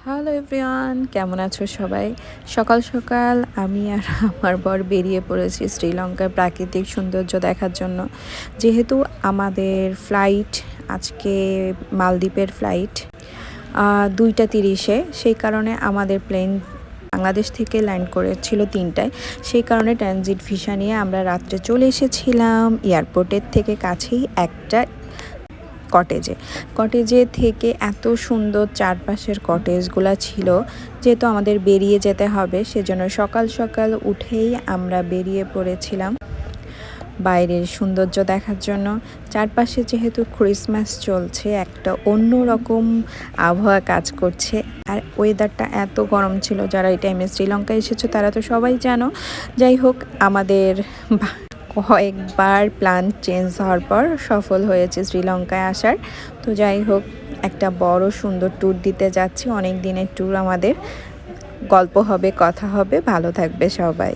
Hello everyone, কেমন আছো সবাই? সকাল সকাল আমি আর আমার বর বেরিয়ে পড়েছি শ্রীলঙ্কার প্রাকৃতিক সৌন্দর্য দেখার জন্য। যেহেতু আমাদের ফ্লাইট আজকে মালদ্বীপের ফ্লাইট 2টা 30-এ, সেই কারণে আমাদের প্লেন বাংলাদেশ থেকে ল্যান্ড করেছিল 3টায়। সেই কারণে ট্রানজিট ভিসা নিয়ে আমরা রাত্রে চলে এসেছিলাম এয়ারপোর্টের থেকে কাছেই একটা কটেজে থেকে এত সুন্দর চারপাশের কটেজগুলো ছিল। যেহেতু আমাদের বেরিয়ে যেতে হবে, সেজন্য সকাল সকাল উঠেই আমরা বেরিয়ে পড়েছিলাম বাইরের সৌন্দর্য দেখার জন্য। চারপাশে যেহেতু ক্রিসমাস চলছে, একটা অন্য রকম আবহাওয়া কাজ করছে। আর ওয়েদারটা এত গরম ছিল, যারা এই টাইমে শ্রীলঙ্কায় এসেছো তারা তো সবাই জানো। যাই হোক, আমাদের কয়েকবার প্ল্যান চেঞ্জ হওয়ার পর সফল হয়েছে শ্রীলঙ্কায় আসার। তো যাই হোক, একটা বড় সুন্দর ট্যুর দিতে যাচ্ছি, অনেক দিনের ট্যুর আমাদের। গল্প হবে, কথা হবে, ভালো থাকবে সবাই।